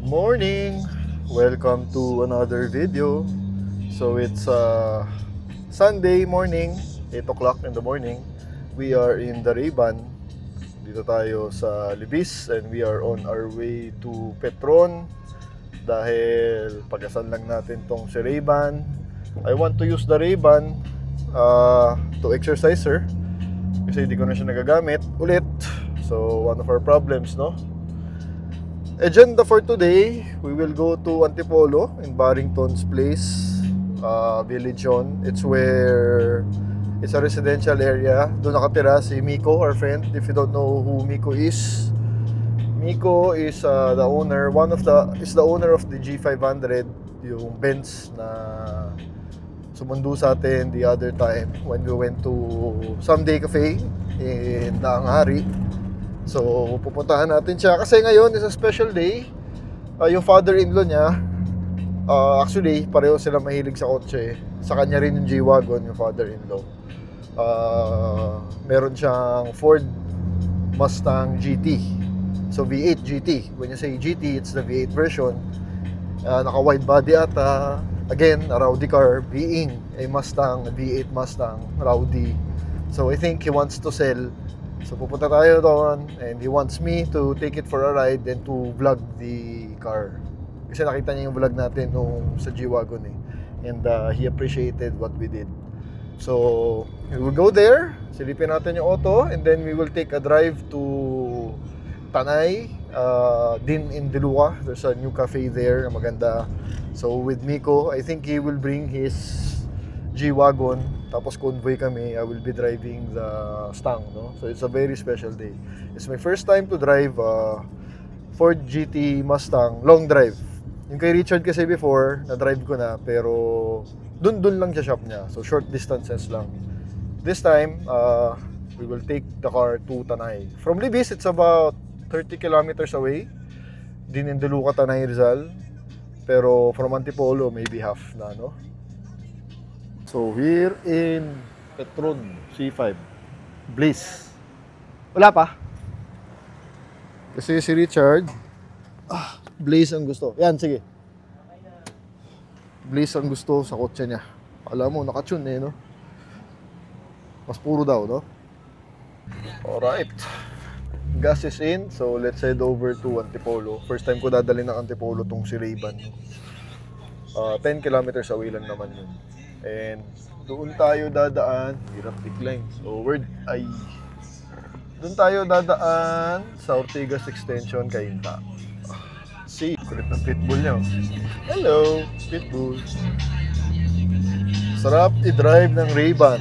morning! Welcome to another video. So it's Sunday morning, 8 o'clock in the morning. We are in Dareban. Dito tayo sa Libis and we are on our way to Petron. Dahil pagasan lang natin tong si Ray-Ban. I want to use the Ray-Ban to exercise, sir. Kasi hindi ko na siya nagagamit ulit. So one of our problems, no? Agenda for today, we will go to Antipolo in Barrington's place, Village on. It's a residential area. Doon nakatira si Miko, our friend. If you don't know who Miko is the owner, is the owner of the G500, yung Benz na sumundo sa atin the other time when we went to Someday Cafe in Daang Hari. So, pupuntahan natin siya kasi ngayon is a special day. Yung father-in-law niya, actually, pareho sila mahilig sa kotse. Sa kanya rin yung G-Wagon, yung father-in-law. Meron siyang Ford Mustang GT. So, V8 GT. When you say GT, it's the V8 version. Naka-wide body ata. Again, a rowdy car being a Mustang, a V8 Mustang, rowdy. So, I think he wants to sell. So pupunta tayo doon and he wants me to take it for a ride and to vlog the car. Kasi nakita niya yung vlog natin nung sa G-Wagon eh. And he appreciated what we did. So we will go there, silipin natin yung auto, and then we will take a drive to Tanay, din in Diluca. There's a new cafe there na maganda. So with Miko, I think he will bring his G-Wagon. Tapos convoy kami, I will be driving the Stang, no? So it's a very special day. It's my first time to drive Ford GT Mustang, long drive. Yung kay Richard kasi before, na-drive ko na, pero dun lang siya shop niya. So short distances lang. This time, we will take the car to Tanay. From Libis, it's about 30 kilometers away. Din in Diluca, Tanay, Rizal. Pero from Antipolo, maybe half na, no? So, we're in Petron C5 Bliss. Wala pa. Kasi si Richard Bliss ang gusto. Yan, sige. Bliss ang gusto sa kotse niya. Alam mo, nakatune eh, no? Mas puro daw, no? Alright. Gas is in. So, let's head over to Antipolo. First time ko dadalhin ng Antipolo tong si Ray-Ban. 10 kilometers away lang naman yun. And doon tayo dadaan, hirap decline. So doon tayo dadaan sa Ortigas Extension kay Inta. See, kulit ng pitbull niya. Hello, pitbull. Sarap i-drive ng Ray-Ban.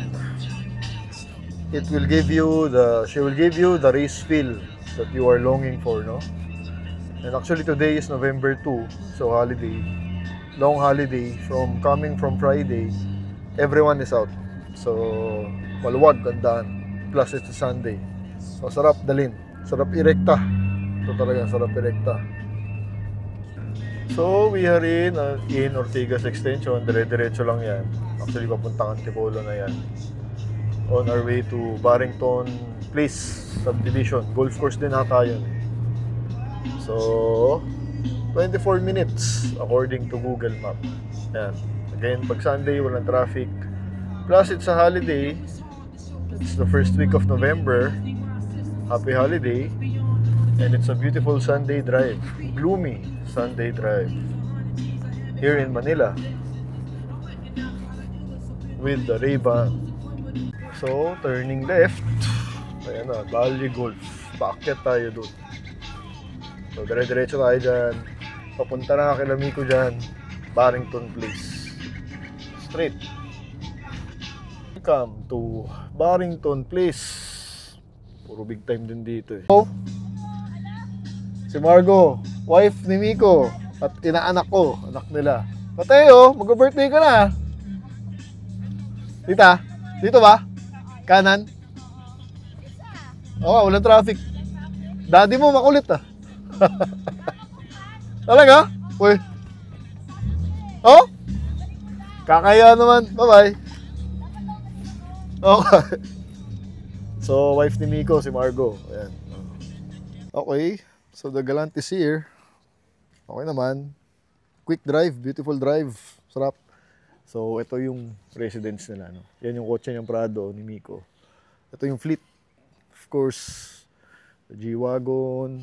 She will give you the race feel that you are longing for, no? And actually today is November 2, so holiday. Long holiday coming from Friday. Everyone is out. So, maluwag, gandaan. Plus, it's a Sunday. So, sarap dalhin. Sarap irekta. Ito talaga, sarap irekta. So, we are in Ortigas Extension. Dire-diretso lang yan. Actually, papuntang Antipolo na yan. On our way to Barrington Place Subdivision. Golf course din ata yun. So, 24 minutes according to Google Map. Yan. Again, pag Sunday, walang traffic. Plus, it's a holiday. It's the first week of November. Happy holiday. And it's a beautiful Sunday drive. Gloomy Sunday drive. Here in Manila. With the Ray-Ban. So, turning left. Ayan na, Valley Golf. Paakyat tayo doon. So, dire-diretso tayo dyan. Papunta na kay Miko dyan. Barrington Place. Straight. Welcome to Barrington Place. Puro big time din dito eh. Oh, si Margo, wife ni Miko. At inaanak ko, anak nila. Mateo, mag-birthday ka na. Tita, dito ba? Kanan? Oo, walang traffic. Daddy mo makulit ah. Talaga? Uy. Oh? Kakaya naman. Bye-bye. Okay. So, wife ni Miko, si Margo. Ayan. Okay. So, the Galant is here. Okay naman. Quick drive, beautiful drive. Sarap. So, ito yung residence nila. No? Yan yung kotse niyang Prado ni Miko. Ito yung fleet. Of course, the G-Wagon.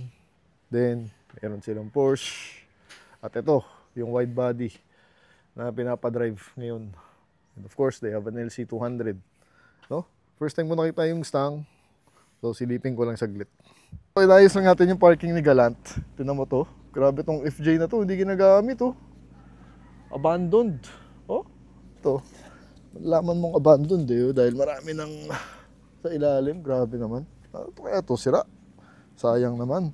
Then, meron silang Porsche. At ito, yung wide body na pinapadrive ngayon. And of course, they have an LC200. No? First time ko nakita yung Mustang. So, silipin ko lang saglit. So, inayos lang natin yung parking ni Galant. Tignan mo to. Grabe tong FJ na to. Hindi ginagamit to. Abandoned. Oh, ito. Malaman mong abandoned eh. Dahil marami nang sa ilalim. Grabe naman. Ito kaya to sira. Sayang naman.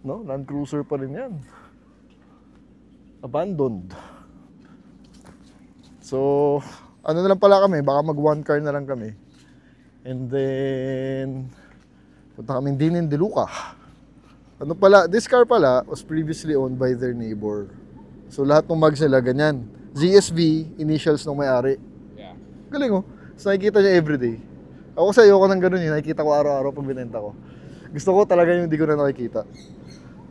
No? Land Cruiser pa rin yan. Abandoned. So, ano na lang pala kami. Baka mag one car na lang kami. And then, punta kami din in De Luca. Ano pala, this car pala was previously owned by their neighbor. So lahat ng mags nila ganyan. ZSV, initials ng may-ari. Yeah. Galing oh. So nakikita niya everyday. Ako kasi ayoko ng ganun yun. Nakikita ko araw-araw pag binenta ko. Gusto ko talaga yung hindi ko na nakikita.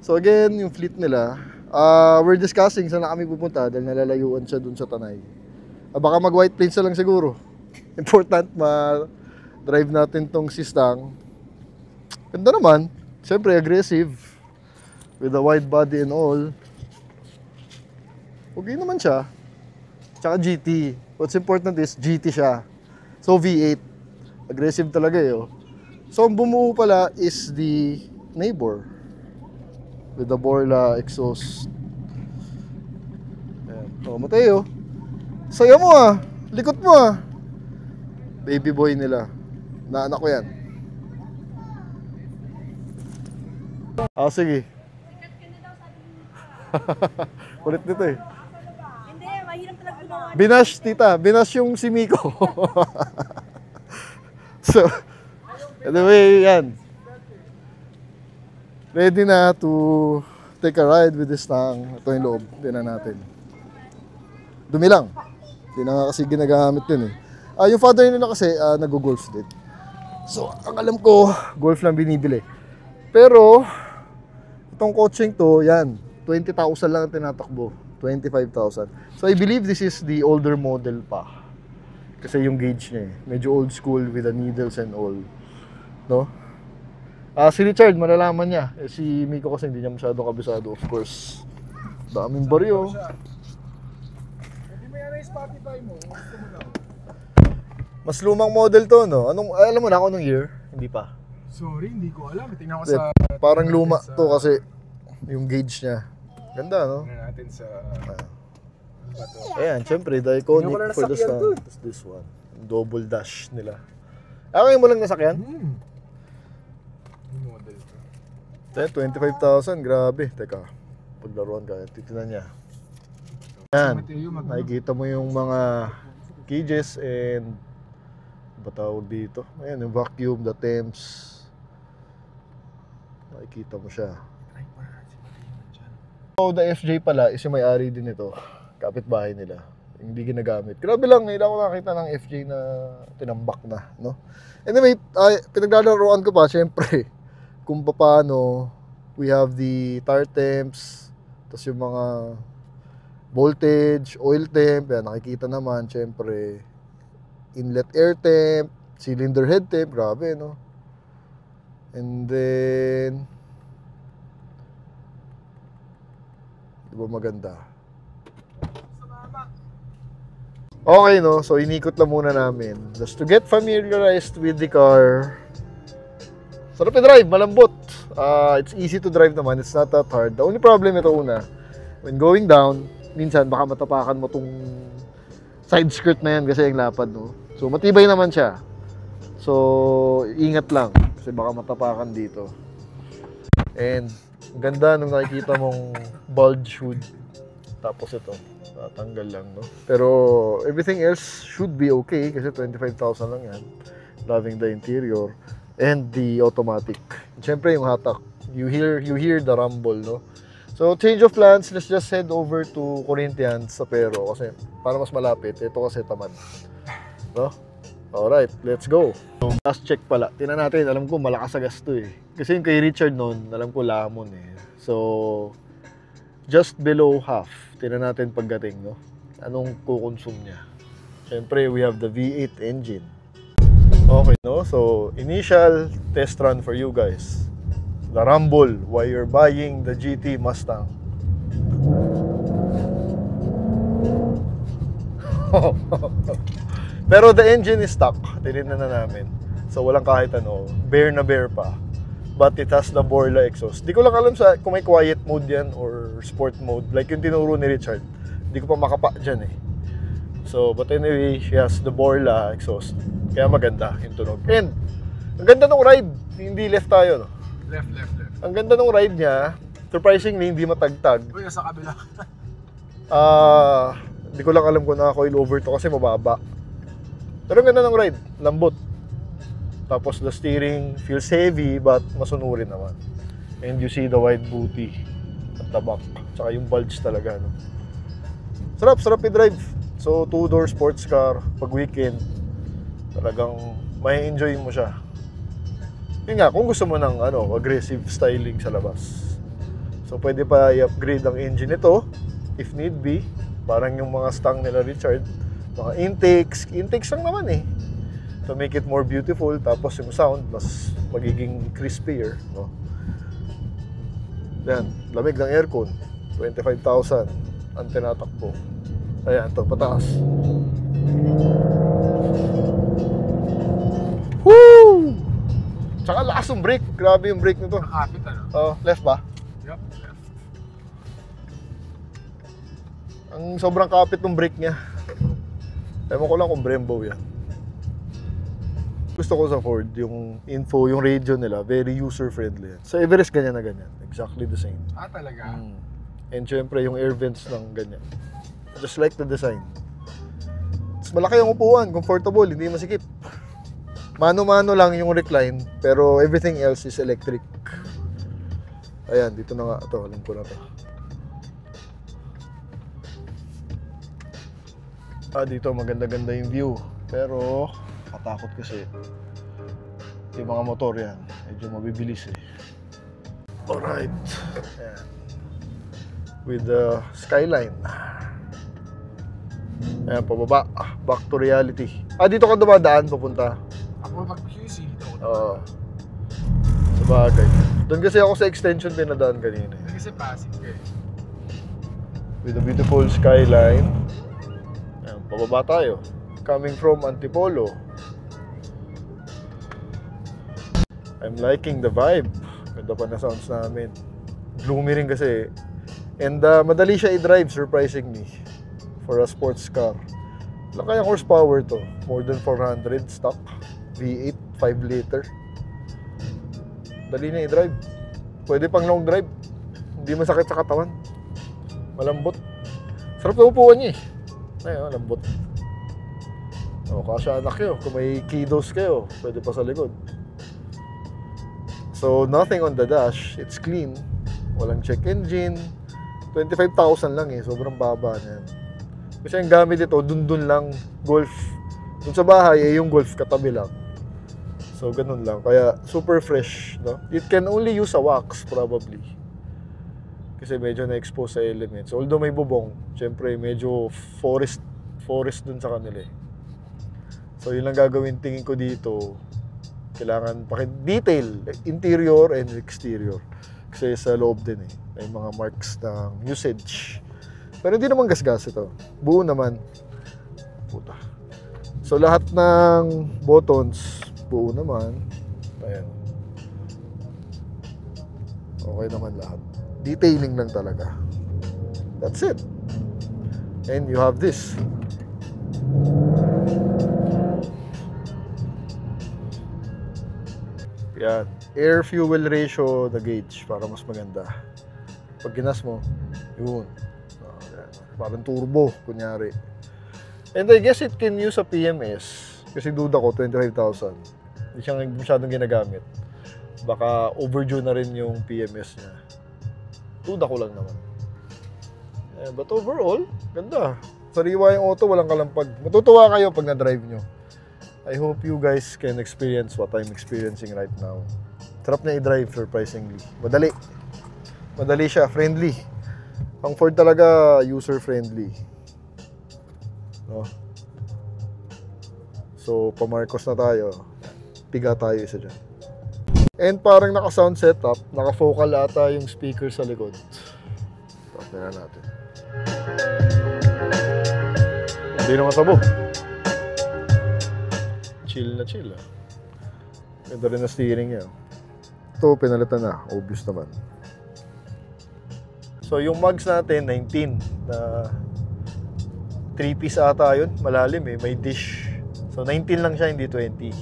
So again, yung fleet nila, we're discussing saan na kami pupunta dahil nalalayuan siya dun sa Tanay. Baka mag White Plains na lang siguro. Important ma-drive natin tong Sistang. Ganda naman. Siyempre, aggressive. With a wide body and all. Okay naman siya. Tsaka GT. What's important is GT siya. So, V8. Aggressive talaga eh. Oh. So, ang bumuo pala is the neighbor. With the Borla exhaust. Ayan. Oh, Mateo. Saya mo ah. Likot mo ah. Baby boy nila. Naanak ko yan. Sige. Kulit nito eh. Hindi, mahirap talaga gumawa. Binash, tita. Binash yung si Miko. So, anyway, yan. Ready na to take a ride with this Mustang. Ito yung loob. Tingnan natin. Dumi lang. Hindi na nga kasi ginagamit din eh. Yung father nila kasi nag-golf din. So, ang alam ko, golf lang binibili. Pero, itong coaching to, yan, 20,000 lang ang tinatakbo. 25,000. So, I believe this is the older model pa. Kasi yung gauge niya eh. Medyo old school with the needles and all. No? Si Richard, malalaman niya. Si Miko kasi hindi niya masyadong kabisado, of course. Daming baryo. Hindi mo yan yung Spotify mo. Gusto mo lang. Mas lumang model to, no? Alam mo na kung anong year? Hindi pa. Sorry, hindi ko alam. Tingnan ko sa... Parang luma to kasi yung gauge niya. Ganda, no? Tingnan natin sa... Ayan, syempre, the iconic Hindi ko na for the nasakyan stand is this one. Double dash nila. Ngayon mo lang nasakyan? Yung model ko. 25,000, grabe. Teka, paglaruan ka, titinan niya. Yan, nakikita mo yung mga cages and ba tawag dito? Ayan, yung vacuum, the temps. Nakikita mo siya. So, the FJ pala is yung may-ari din ito. Kapitbahay nila. Hindi ginagamit. Grabe lang, hindi ako nakita ng FJ na tinambak na, no? Anyway, pinaglalaroan ko pa, syempre, kung paano we have the tire temps, tapos yung mga voltage, oil temp, yan, nakikita naman, syempre, inlet air temp, cylinder head temp, grabe, no? And then, di ba maganda? Okay, no? So, inikot lang muna namin. Just to get familiarized with the car. Sarap i-drive, malambot. It's easy to drive naman. It's not that hard. The only problem ito una, when going down, minsan baka matapakan mo tong side skirt na yan kasi yung lapad, no? So, matibay naman siya. So, ingat lang kasi baka matapakan dito. And, ang ganda nung nakikita mong bulge hood. Tapos ito, tatanggal lang, no? Pero, everything else should be okay kasi 25,000 lang yan. Loving the interior and the automatic. Siyempre, yung hatak. You hear the rumble, no? So, change of plans. Let's just head over to Corinthians sa Pero kasi para mas malapit. Ito kasi tamad. No? Alright, let's go. So, last check pala. Tingnan natin. Alam ko, malakas sa gasto eh. Kasi yung kay Richard noon, alam ko lamon eh. So, just below half. Tingnan natin pagdating, no? Anong kukonsume niya. Siyempre, we have the V8 engine. Okay, no? So, initial test run for you guys. The rumble while you're buying the GT Mustang. Pero the engine is stock. Tinignan na namin. So, walang kahit ano. Bare na bare pa. But it has the Borla exhaust. Di ko lang alam kung may quiet mode yan or sport mode. Like yung tinuro ni Richard. Di ko pa makapa dyan eh. So, but anyway, she has the Borla exhaust. Kaya maganda yung tunog. And, ang ganda ng ride. Hindi left tayo, no? Left. Ang ganda ng ride niya. Surprisingly, hindi matagtag. Uy, nasa kabila. Hindi ko lang alam kung naka-coil over to kasi mababa. Pero ang ganda ng ride. Lambot. Tapos the steering feels heavy but masunurin naman. And you see the wide booty at the back. Tsaka yung bulge talaga, no? Sarap i-drive. So, 2-door sports car, pag weekend, talagang may enjoy mo siya. Yun nga, kung gusto mo ng aggressive styling sa labas. So, pwede pa i-upgrade ang engine nito, if need be. Parang yung mga Stang nila Richard, mga intakes lang naman eh. To make it more beautiful, tapos yung sound, mas magiging crispier. No? Yan, lamig ng aircon, 25,000 ang tinatakbo. Ayan, ito, pataas. Woo! Tsaka lakas yung brake. Grabe yung brake nito. Nakapit, ano? Left ba? Yup, left. Ang sobrang kapit ng brake niya. Ewan ko lang kung Brembo yan. Gusto ko sa Ford, yung info, yung radio nila, very user-friendly yan. Sa Everest, ganyan na ganyan. Exactly the same. Talaga? And syempre, yung air vents ng ganyan. Just like the design. Mas malaki yung upuan, comfortable, hindi masikip. Mano-mano lang yung recline, pero everything else is electric. Ayan, dito na nga. Ito, alam ko na to. Dito maganda-ganda yung view. Pero, katakot kasi. Yung mga motor yan, medyo mabibilis eh. Alright. Ayan. With the skyline. Ayan, pababa. Back to reality. Dito ka dumadaan, papunta. Ako mag-QC. Oo. Sa bagay. Doon kasi ako sa extension pinadaan kanina. Kasi passive ka eh. With a beautiful skyline. Ayan, pababa tayo. Coming from Antipolo. I'm liking the vibe. Ganda pa na sounds namin. Gloomy rin kasi. And madali siya i-drive, surprisingly. For a sports car. Ilang kayang horsepower to? More than 400 stock. V8, 5 liter. Dali na i-drive. Pwede pang long drive. Hindi masakit sa katawan. Malambot. Sarap na upuan niya eh. Ayun, lambot. Kasya anak kayo. Kung may kiddos kayo, pwede pa sa likod. So, nothing on the dash. It's clean. Walang check engine. 25,000 lang eh. Sobrang baba na yan. Kasi ang gamit ito, dun lang, Golf. Dun sa bahay, yung Golf katabi lang. So, ganun lang. Kaya, super fresh, no? It can only use a wax, probably. Kasi medyo na-expose sa elements. Although may bubong, syempre, medyo forest dun sa kanila eh. So, yun lang gagawin tingin ko dito. Kailangan detail, interior and exterior. Kasi sa loob din eh. May mga marks ng usage. Pero hindi naman gasgas ito. Buo naman. Puta. So lahat ng buttons, buo naman. Ayan. Okay naman lahat. Detailing lang talaga. That's it. And you have this. Yan. Air fuel ratio, the gauge, para mas maganda. Pag ginas mo, yun. Parang turbo, kunyari. And I guess it can use a PMS. Kasi duda ko, 25,000. Hindi siya masyadong ginagamit. Baka overdue na rin yung PMS niya. Duda ko lang naman. But overall, ganda. Sariwa yung auto, walang kalampag. Matutuwa kayo pag na-drive nyo. I hope you guys can experience what I'm experiencing right now. Sarap na i-drive, surprisingly. Madali. Madali siya, friendly. Ang Ford talaga user-friendly. No? So, pamarkos na tayo. Piga tayo isa dyan. And parang naka-sound setup, naka-focal ata yung speaker sa likod. Tignan natin. Hindi na matabo. Chill na chill. Ganda rin na steering niya. Ito, pinalitan na. Obvious naman. So, yung mugs natin, 19. Na 3-piece ata yun. Malalim eh. May dish. So, 19 lang siya, hindi 20.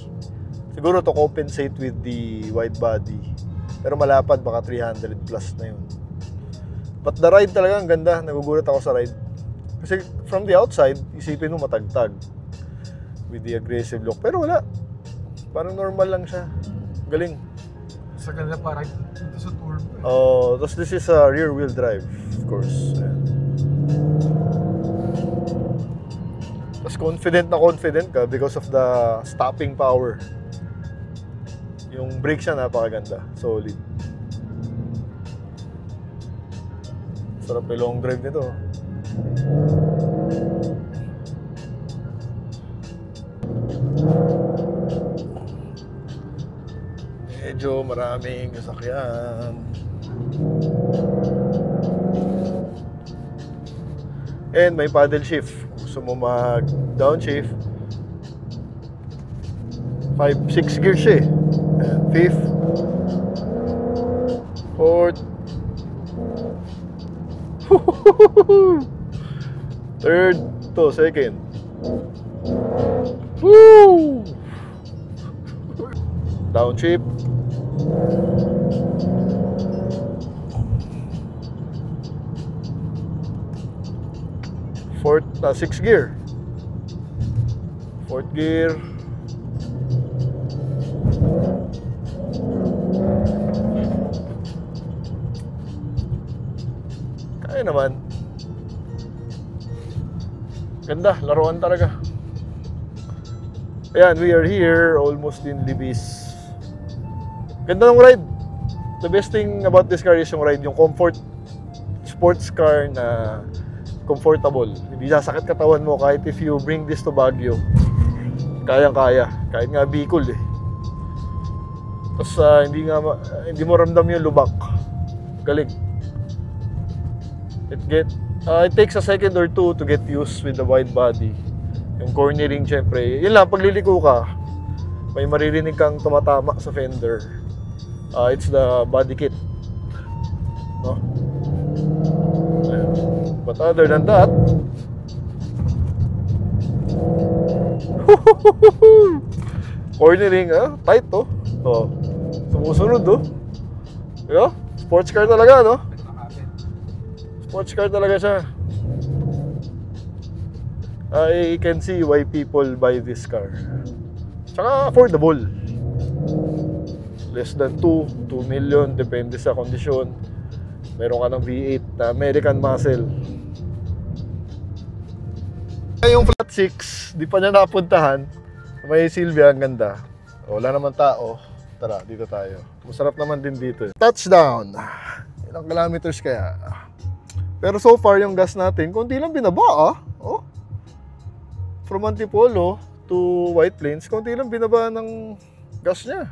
Siguro to compensate with the wide body. Pero malapad, baka 300 plus na yun. But the ride talaga, ang ganda. Nagugulat ako sa ride. Kasi from the outside, isipin mo matagtag. With the aggressive look. Pero wala. Parang normal lang siya. Galing. Sa kanila parang dito sa tour. Oh, tapos this is a rear wheel drive, of course. Ayan. Tapos confident ka because of the stopping power. Yung brake siya napakaganda, solid. Sarap yung long drive nito. Medyo maraming sasakyan. And may paddle shift. Gusto mo mag downshift, 5-6 gears siya eh. And 5th, 4th, 3rd, to 2nd. Woo! Downshift. Fourth, 6th gear. 4th gear. Kaya naman. Ganda, laruan talaga. Ayan, we are here almost in Libis. Ganda ng ride. The best thing about this car is yung ride, yung comfort. Sports car na comfortable. Hindi sasakit katawan mo kahit if you bring this to Baguio. Kayang-kaya. Kahit nga Bicol eh. Tapos hindi mo ramdam yung lubak. Galing. It takes a second or two to get used with the wide body. Yung cornering, syempre. Yun lang, pagliliko ka, may maririnig kang tumatama sa fender. It's the body kit. No? But other than that, cornering, tight to. Oh. Sumusunod to. Yeah? Sports car talaga, no? Sports car talaga siya. I can see why people buy this car. Tsaka affordable. Less than 2 million, depende sa kondisyon. Meron ka ng V8 na American muscle. Yung flat 6, di pa niya napuntahan. May Silvia, ang ganda. Wala naman tao. Tara, dito tayo. Masarap naman din dito. Touchdown! Ilang kilometers kaya? Pero so far, yung gas natin, konti lang binaba Oh. From Antipolo to White Plains, konti lang binaba ng gas niya.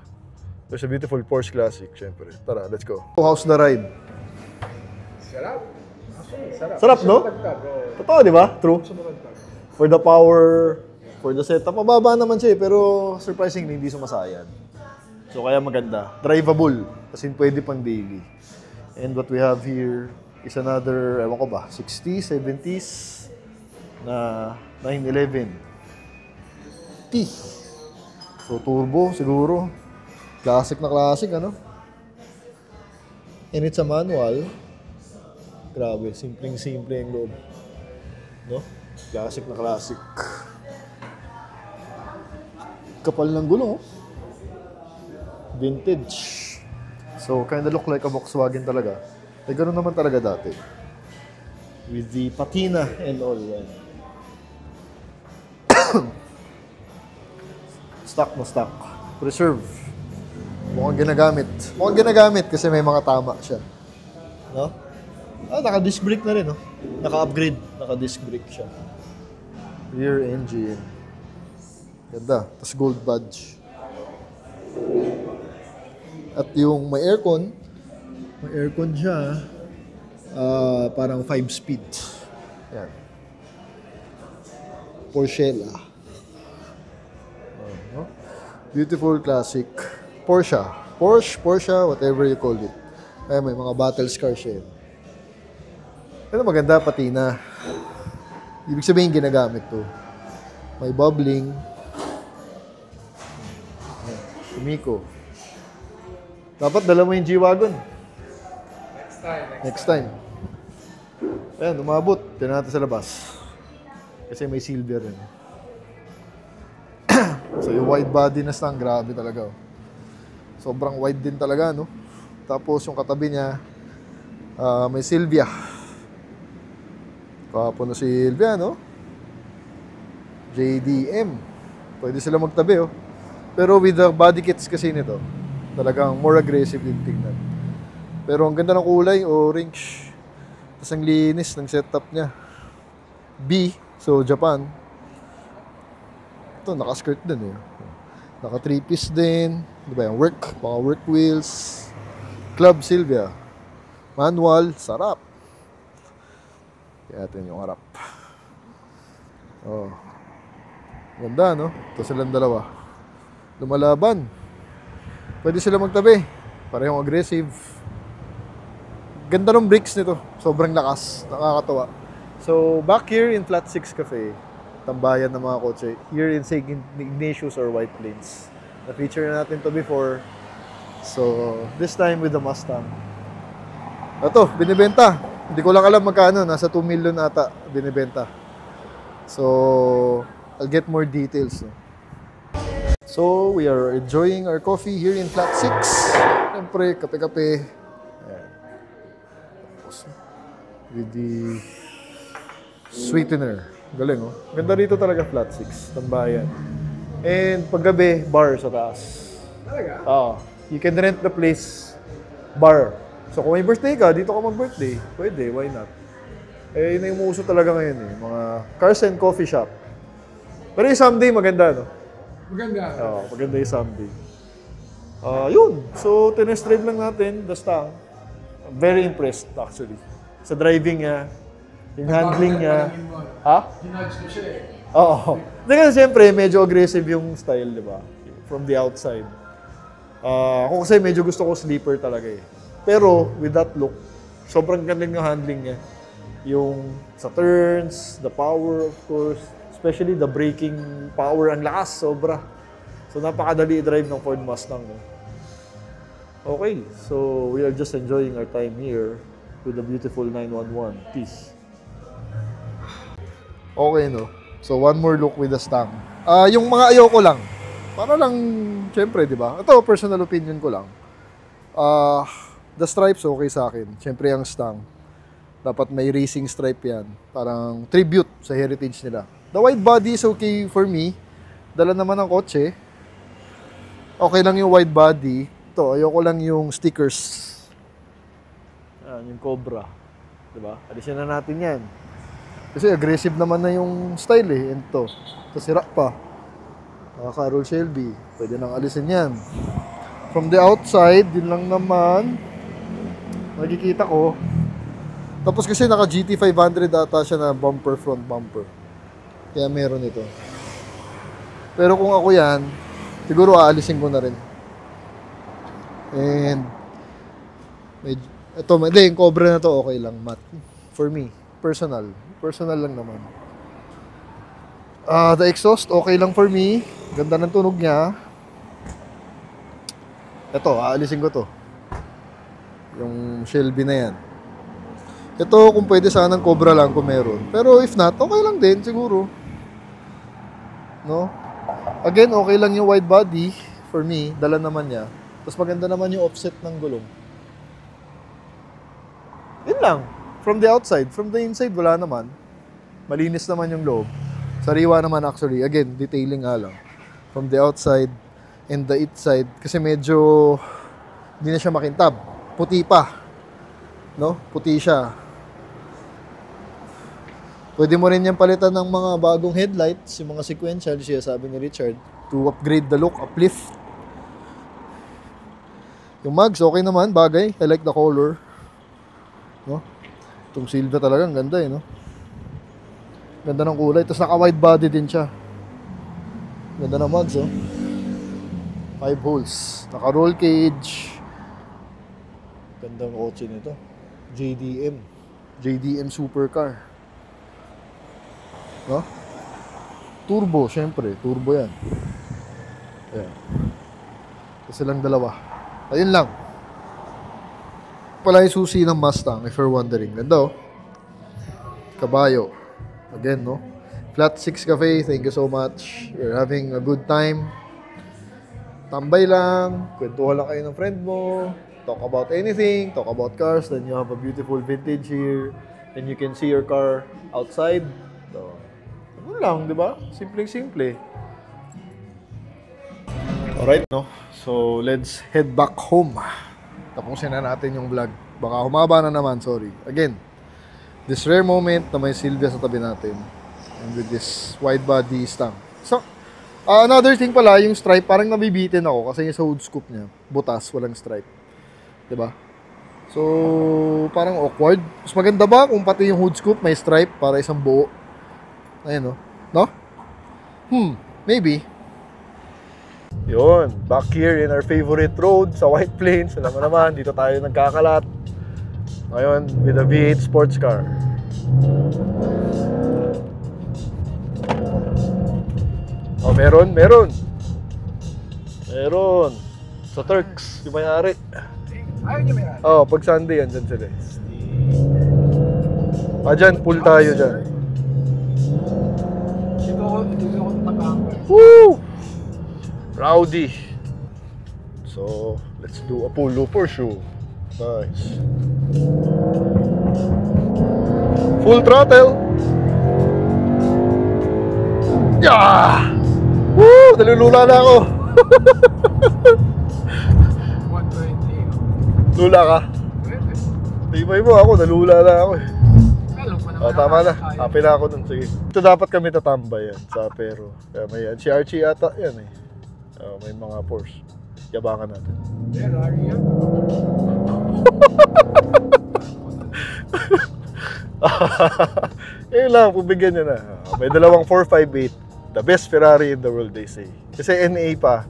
There's a beautiful Porsche Classic, syempre. Tara, let's go. How's the ride? Sarap. Sarap. Sarap, no? Totoo, di ba? True. For the power, for the setup, mababa naman siya eh, pero surprisingly hindi sumasayad. So kaya maganda. Drivable. Kasi pwede pang daily. And what we have here is another, ewan ko ba, 60s, 70s na 911 T. So turbo siguro. Classic na classic, ano? And it's a manual. Grabe, simpleng-simple yung loob. No? Classic na classic. Kapal ng gulong, oh. Vintage. So, kinda look like a Volkswagen talaga. Eh, ganun naman talaga dati. With the patina and all. Yan. Stock na stock. Preserve. Mukhang ginagamit. Mukhang ginagamit kasi may mga tama siya. No? Naka-disc brake na rin, no? Naka-upgrade. Naka-disc brake siya. Rear engine. Ganda. Tapos gold badge. At yung may aircon. May aircon siya. Parang 5-speed. Yan. Porschella. Beautiful classic. Porsche, whatever you call it. Ay, may mga battle scars siya. Pero maganda, patina. Ibig sabihin, ginagamit to. May bubbling. Kumiko. Dapat dala mo yung G-Wagon. Next time. Ayan, umabot. Tignan natin sa labas. Kasi may silver rin. So, yung wide body na Stang, grabe talaga. Sobrang wide din talaga, no? Tapos, yung katabi niya, may Silvia. Kahapon na Silvia, no? JDM. Pwede sila magtabi, oh. Pero with the body kits kasi nito, talagang more aggressive din tingnan. Pero ang ganda ng kulay, orange. Tapos ang linis ng setup niya. B, so Japan. Ito, naka-skirt din eh. Naka 3-piece din. Di ba yung work? Mga work wheels. Club Silvia. Manual, sarap. Kaya natin yung harap. Oh. Ganda, no? Ito silang dalawa. Lumalaban. Pwede sila magtabi. Parehong aggressive. Ganda ng brakes nito. Sobrang lakas. Nakakatawa. So, back here in Flat 6 Cafe, tambayan ng mga kotse. Here in St. Ignatius or White Plains. Na-feature na natin to before. So, this time with the Mustang. Ito, binibenta. Hindi ko lang alam magkano. Nasa 2 million ata binibenta. So, I'll get more details. No? So, we are enjoying our coffee here in Flat 6. Siyempre, kape-kape. Ayan. With the sweetener. Galing, oh. Ganda rito talaga Flat 6. Tambayan. And paggabi, bar sa taas. Talaga? You can rent the place bar. So kung may birthday ka, dito ka mag-birthday. Pwede, why not? Eh, yun yung uso talaga ngayon eh. Mga cars and coffee shop. Pero yung someday, maganda, no? Maganda. Maganda yung someday. Yun. So, tinest drive lang natin, the Stang. I'm very impressed, actually. Sa driving niya, yung handling niya. Ha? Hinudge ko siya eh. Oo. Hindi kasi siyempre, medyo aggressive yung style, di ba? From the outside. Ako kasi medyo gusto ko sleeper talaga eh. Pero, with that look, sobrang galing yung handling niya. Yung sa turns, the power of course, especially the braking power, ang lakas, sobra. So, napakadali i-drive ng Ford Mustang. No? Okay, so we are just enjoying our time here with the beautiful 911. Peace. Okay, no? So, one more look with the Stang. Yung mga ayoko lang. Para lang, syempre, di ba? Ito, personal opinion ko lang. The stripes, okay sa akin. Syempre, ang Stang. Dapat may racing stripe yan. Parang tribute sa heritage nila. The wide body is okay for me. Dala naman ng kotse. Okay lang yung wide body. Ito, ayoko lang yung stickers. Yung Cobra. Diba? Alisin na natin yan. Kasi aggressive naman na yung style eh. Ito. Ito sira pa. Carol Shelby. Pwede nang alisin yan. From the outside, din lang naman. Nakikita ko. Tapos kasi naka GT500 ata siya na bumper, front bumper. Kaya meron ito. Pero kung ako yan, siguro aalisin ko na rin. And ito, yung Cobra na to okay lang, Matt. For me, personal lang naman. The exhaust okay lang for me. Ganda ng tunog niya. Ito, aalisin ko to. Yung Shelby na yan. Ito, kung pwede sanang Cobra lang kung meron. Pero if not, okay lang din siguro. No? Again, okay lang yung wide body for me. Dala naman niya. Tapos maganda naman yung offset ng gulong. Yun lang. From the outside. From the inside, wala naman. Malinis naman yung loob. Sariwa naman actually. Again, detailing nga lang. From the outside and the inside. Kasi medyo hindi na siya makintab. Puti pa. No? Puti siya. Pwede mo rin yan palitan ng mga bagong headlights, yung mga sequential, siya sabi ni Richard, to upgrade the look, uplift. Yung mags, okay naman, bagay. I like the color. No? Itong silver talaga, ang ganda no? Ganda ng kulay. Tapos naka-wide body din siya. Ganda ng mags, 5 holes. Naka-roll cage. Ganda ng kotse nito. JDM supercar. No? Turbo, syempre. Turbo yan. Ayan. Kasi lang dalawa. Ayun lang. Pala yung susi ng Mustang, if you're wondering. Ganda Kabayo. Again, no? Flat 6 Cafe, thank you so much. We're having a good time. Tambay lang. Kwentuhan lang kayo ng friend mo. Talk about anything. Talk about cars. Then you have a beautiful vintage here. And you can see your car outside. So, ano lang, di ba? Simpleng-simple. Alright, no? So, let's head back home. Tapusin na natin yung vlog. Baka humaba na naman, sorry. Again, this rare moment na may Silvia sa tabi natin. And with this wide body Mustang. So, another thing pala, yung stripe, parang nabibitin ako kasi yung sa hood scoop niya, butas, walang stripe. Diba? So, parang awkward. Mas maganda ba kung pati yung hood scoop may stripe para isang buo? Ayun, no? No? Maybe. Yun, back here in our favorite road sa White Plains. Alam mo naman, dito tayo nagkakalat. Ngayon, with a V8 sports car. Oh, meron. Sa Turks, yung may-ari. Ayaw niya may Oh, pag Sunday yan, dyan sila. Dyan, pool tayo dyan. Dito ako tatapang. Woo! Rowdy. So, let's do a pool looper show. Nice. Full throttle. Yeah! Woo! Nalulula na ako. 120. Lula ka? Tibay mo ako, nalula na ako eh. Tama na. Happy na ako dun. Sige. Ito dapat kami tatambay yan sa Pero. Kaya may yan. Si Archie ata yan eh. May mga Porsche. Yabangan natin. Ferrari yan. Yun lang, pabigyan nyo na. May dalawang 458. The best Ferrari in the world, they say. Kasi NA pa.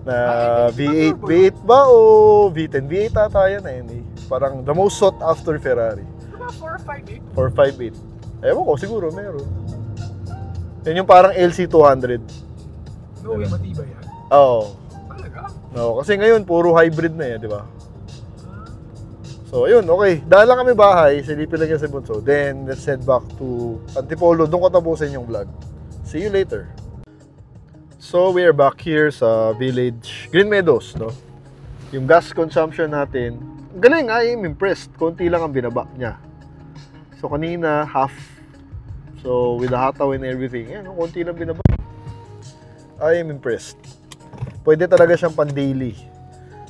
Na V8. V8 ba o V10? V8 ata yan na NA. Parang the most sought after Ferrari. 458. 458. Ewan ko, siguro meron. Yan yung parang LC200. No way, matibay yan. Oo. Talaga? No, kasi ngayon puro hybrid na eh, di ba? So, ayun, okay. Dahil lang kami bahay, silipin lang yan si Bunso. Then, let's head back to Antipolo. Doon ko tapusin yung vlog. See you later. So, we are back here sa village Green Meadows, no? Yung gas consumption natin, galing, I'm impressed. Konti lang ang binaba niya. So, kanina, half. So, with the hataw and everything, yan, konti lang binaba. I am impressed. Pwede talaga siyang pan-daily.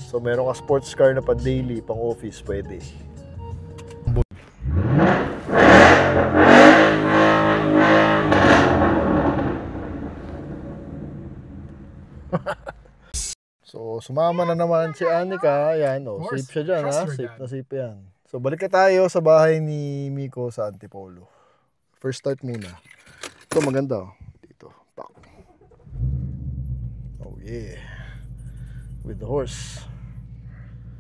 So, meron ka sports car na pan-daily, pang-office, pwede. So, sumama na naman si Anika. Ayan, safe siya dyan, ha? Safe na safe yan. So, balik ka tayo sa bahay ni Miko sa Antipolo. First start muna. Ito, maganda, dito. Pak. Oh, yeah. With the horse.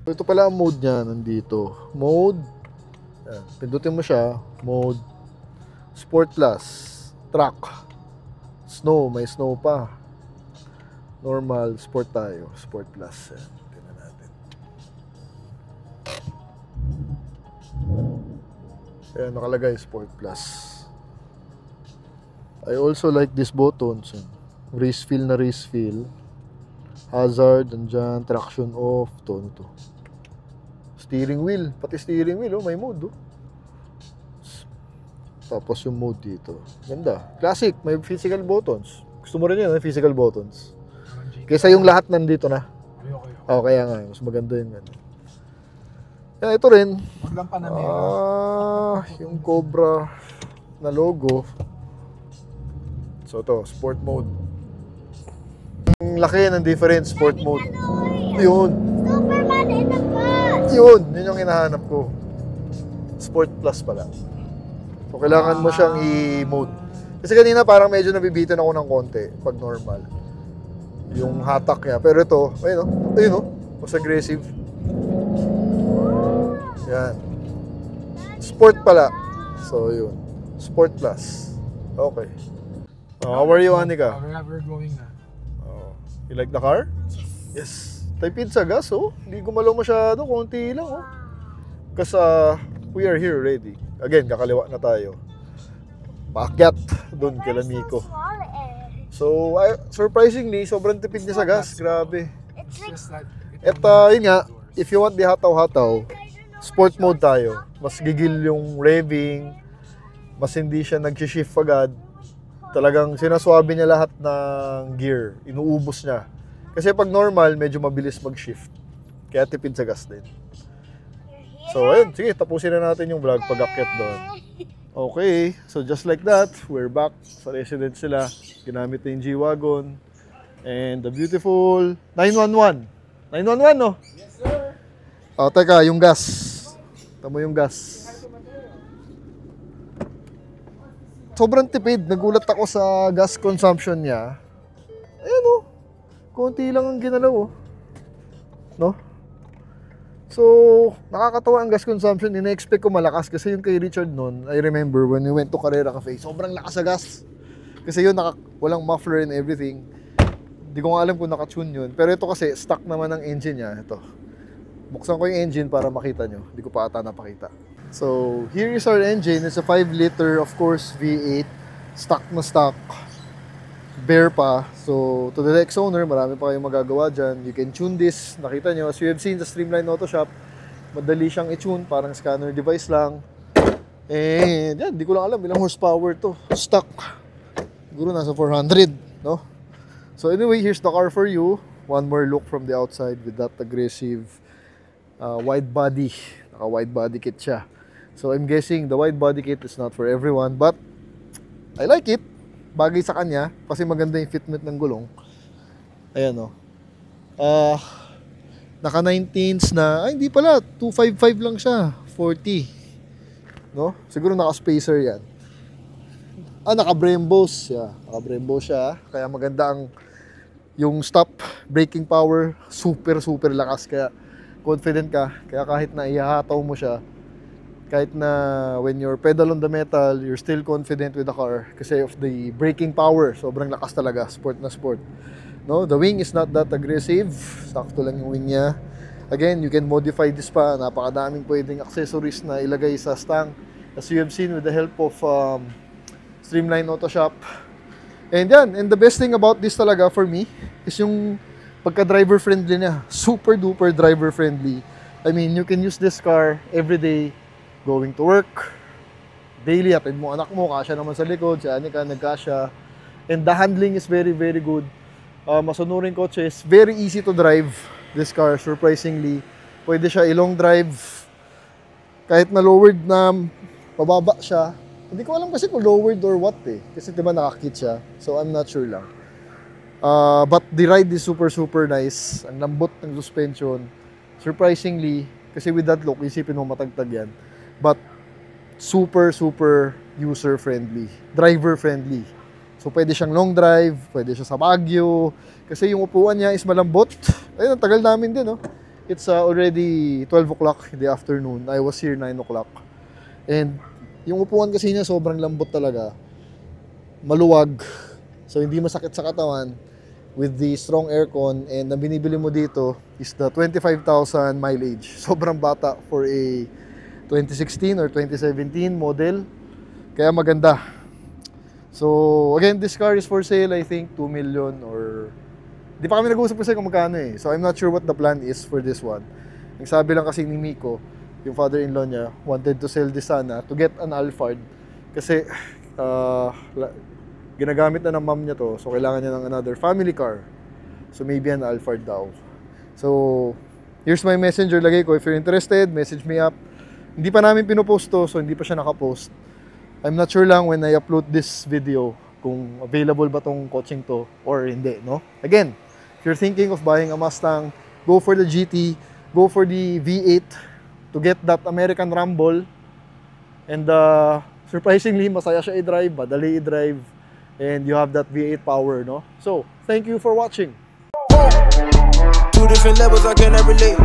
So, ito pala ang mode niya, nandito. Mode. Ayan. Pindutin mo siya. Mode. Sport Plus. Track. Snow. May snow pa. Normal. Sport tayo. Sport Plus. Ayan. Tingnan natin. Ayan, nakalagay Sport Plus. I also like these buttons. Race feel na race feel. Hazard, andyan, traction off, to. Steering wheel, pati steering wheel, may mode, Tapos yung mode dito. Ganda. Classic, may physical buttons. Gusto mo rin yun, physical buttons. Kaysa yung lahat nandito na. Kaya nga, mas maganda yun. Ito rin. Maglampan na yung Cobra. na logo. So to, sport mode. Ang laki ng difference, sport mode. Yun. Superman in the bus! Yun yung hinahanap ko. Sport Plus pala. So kailangan mo siyang i-mode. Kasi kanina parang medyo nabibitin ako ng konti pag normal. Yung hatak niya. Pero ito, ayun o, mas aggressive. Yan. Sport pala. So yun. Sport Plus. Okay. How are you, Anika? We're going na. Oh. You like the car? Yes. Typid sa gas, oh. Hindi gumalaw masyado. Konti lang, oh. Kasi we are here already. Again, kakaliwa na tayo. Paakyat doon kay Miko. So, surprisingly, sobrang tipid niya sa gas. Grabe. It's just that... At yun nga, if you want the hataw-hataw, sport mode tayo. Mas gigil yung revving. Mas hindi siya nag-shift agad. Talagang sinaswabe niya lahat ng gear. Inuubos niya. Kasi pag normal, medyo mabilis mag-shift. Kaya tipid sa gas din. So, ayun. Sige, tapusin na natin yung vlog pag-akyat doon. Okay. So, just like that, we're back sa residence sila. Ginamit na yung G-Wagon. And the beautiful 911. 911, no? Yes, sir! Oh, teka, yung gas. Tamo yung gas. Sobrang tipid. Nagulat ako sa gas consumption niya. Ayan o. Konti lang ang ginalaw o. No? So, nakakatawa ang gas consumption. Ina-expect ko malakas kasi yung kay Richard noon, I remember when we went to Carrera Cafe, sobrang lakas sa gas. Kasi yun, walang muffler and everything. Hindi ko nga alam kung naka-tune yun. Pero ito kasi, stock naman ang engine niya. Ito. Buksan ko yung engine para makita nyo. Hindi ko pa ata napakita. So, here is our engine. It's a 5 liter, of course, V8. Stock na stock. Bare pa. So, to the next owner, marami pa kayong magagawa dyan. You can tune this. Nakita nyo, as you have seen sa Streamline Auto Shop, madali siyang i-tune. Parang scanner device lang. And, yan, di ko lang alam ilang horsepower to. Stock. Siguro nasa 400, no? So, anyway, here's the car for you. One more look from the outside with that aggressive wide body. Naka-wide body kit siya. So, I'm guessing the wide body kit is not for everyone, but I like it. Bagay sa kanya kasi maganda yung fitment ng gulong. Ayan o. Naka 19s na, hindi pala, 255 lang siya, 40. No? Siguro naka-spacer yan. Naka Brembos. Yeah, naka Brembos siya. Kaya maganda ang yung stop, braking power, super lakas. Kaya confident ka. Kaya kahit na ihahataw mo siya, kahit na when you're pedal on the metal, you're still confident with the car kasi of the braking power. Sobrang lakas talaga, sport na sport. No, the wing is not that aggressive. Sakto lang yung wing niya. Again, you can modify this pa. Napakadaming pwedeng accessories na ilagay sa stang. As you have seen with the help of Streamline Auto Shop. And yan, and the best thing about this talaga for me is yung pagka-driver friendly niya. Super duper driver friendly. I mean, you can use this car every day. Going to work, daily, atid mo anak mo, kasya naman sa likod, si Anika nagkasya. And the handling is very good. Masunuring kotse is very easy to drive. This car, surprisingly, pwede siya i-long drive. Kahit na lowered na pababa siya. Hindi ko alam kasi kung lowered or what eh. Kasi diba nakakit siya. So I'm not sure lang. But the ride is super nice. Ang lambot ng suspension. Surprisingly, kasi with that look, isipin mo matagtag yan. But super user-friendly, driver-friendly. So, pwede siyang long drive, pwede siya sa Baguio. Kasi yung upuan niya is malambot. Ayun, ang tagal namin din, no? It's already 12 o'clock in the afternoon. I was here 9 o'clock. And yung upuan kasi niya sobrang lambot talaga. Maluwag. So, hindi masakit sa katawan. With the strong aircon. And ang binibili mo dito is the 25,000 mileage. Sobrang bata for a 2016 or 2017 model. Kaya maganda. So, again, this car is for sale, I think, 2 million or... Di pa kami nag-uusap kasi kung magkano eh. So, I'm not sure what the plan is for this one. Ang sabi lang kasi ni Miko, yung father-in-law niya, wanted to sell this sana to get an Alphard. Kasi, ginagamit na ng mom niya to. So, kailangan niya ng another family car. So, maybe an Alphard daw. So, here's my messenger. Lagay ko, if you're interested, message me up. Hindi pa namin pinopost to, so hindi pa siya nakapost. I'm not sure lang when I upload this video kung available ba tong coaching to or hindi, no? Again, if you're thinking of buying a Mustang, go for the GT, go for the V8 to get that American Rumble. And surprisingly, masaya siya i-drive, madali i-drive, and you have that V8 power, no? So, thank you for watching. Two different levels, I cannot relate.